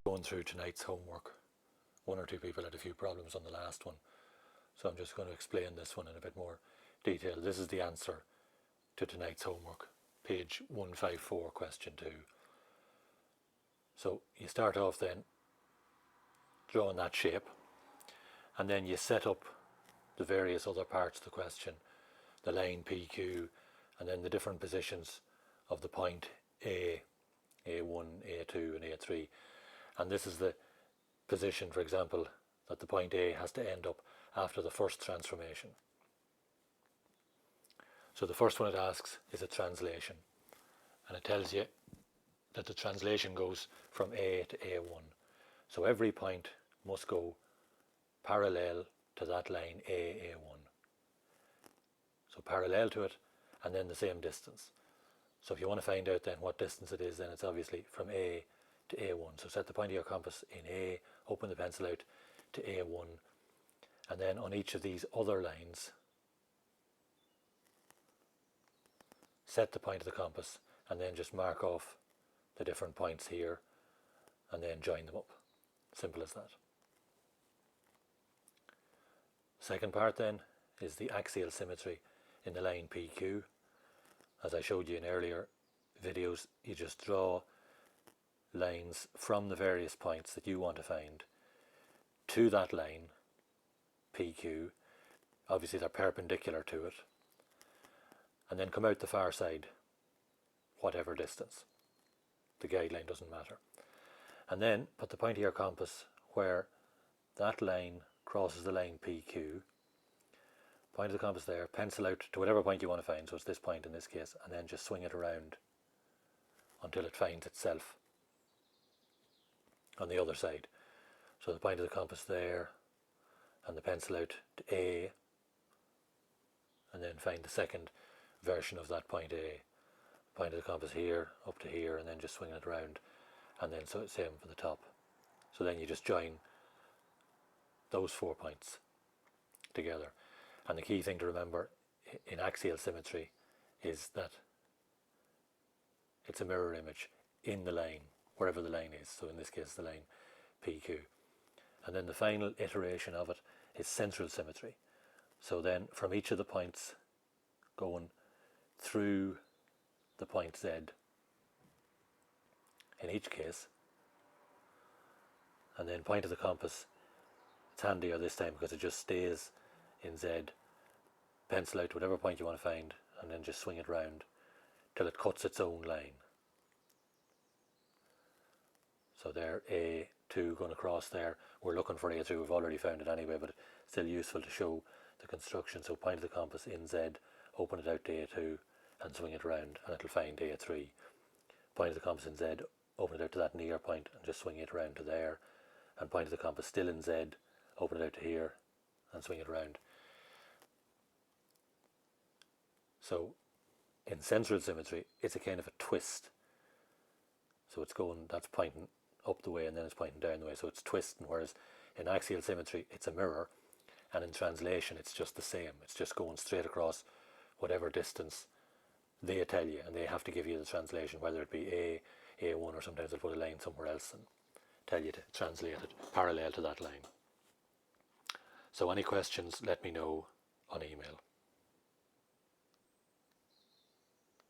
Going through tonight's homework, one or two people had a few problems on the last one, so I'm just going to explain this one in a bit more detail. This is the answer to tonight's homework, page 154, question 2. So you start off then drawing that shape, and then you set up the various other parts of the question, the line PQ, and then the different positions of the point A, A1, A2 and A3. And this is the position, for example, that the point A has to end up after the first transformation. So the first one it asks is a translation, and it tells you that the translation goes from A to A1. So every point must go parallel to that line A1. So parallel to it, and then the same distance. So if you want to find out then what distance it is, then it's obviously from A to A1. So set the point of your compass in A, open the pencil out to A1, and then on each of these other lines, set the point of the compass, and then just mark off the different points here, and then join them up. Simple as that. Second part then is the axial symmetry in the line PQ. As I showed you in earlier videos, you just draw lines from the various points that you want to find to that line PQ. Obviously they're perpendicular to it, and then come out the far side whatever distance. The guideline doesn't matter. And then put the point of your compass where that line crosses the line PQ, point of the compass there, pencil out to whatever point you want to find, so it's this point in this case, and then just swing it around until it finds itself on the other side. So the point of the compass there, and the pencil out to A, and then find the second version of that point A. Point of the compass here, up to here, and then just swing it around, and then so same for the top. So then you just join those 4 points together. And the key thing to remember in axial symmetry is that it's a mirror image in the line, wherever the line is. So in this case the line PQ. And then the final iteration of it is central symmetry. So then from each of the points going through the point Z in each case, and then point of the compass, it's handier this time because it just stays in Z, pencil out whatever point you want to find, and then just swing it round till it cuts its own line. So there, A2 going across there, we're looking for A3, we've already found it anyway, but still useful to show the construction. So point of the compass in Z, open it out to A2 and swing it round, and it'll find A3. Point of the compass in Z, open it out to that near point and just swing it around to there, and point of the compass still in Z, open it out to here and swing it around. So in central symmetry it's a kind of a twist. So it's going, that's pointing up the way and then it's pointing down the way, so it's twisting, whereas in axial symmetry it's a mirror, and in translation it's just the same. It's just going straight across whatever distance they tell you, and they have to give you the translation, whether it be A, A1, or sometimes they'll put a line somewhere else and tell you to translate it parallel to that line. So any questions, let me know on email.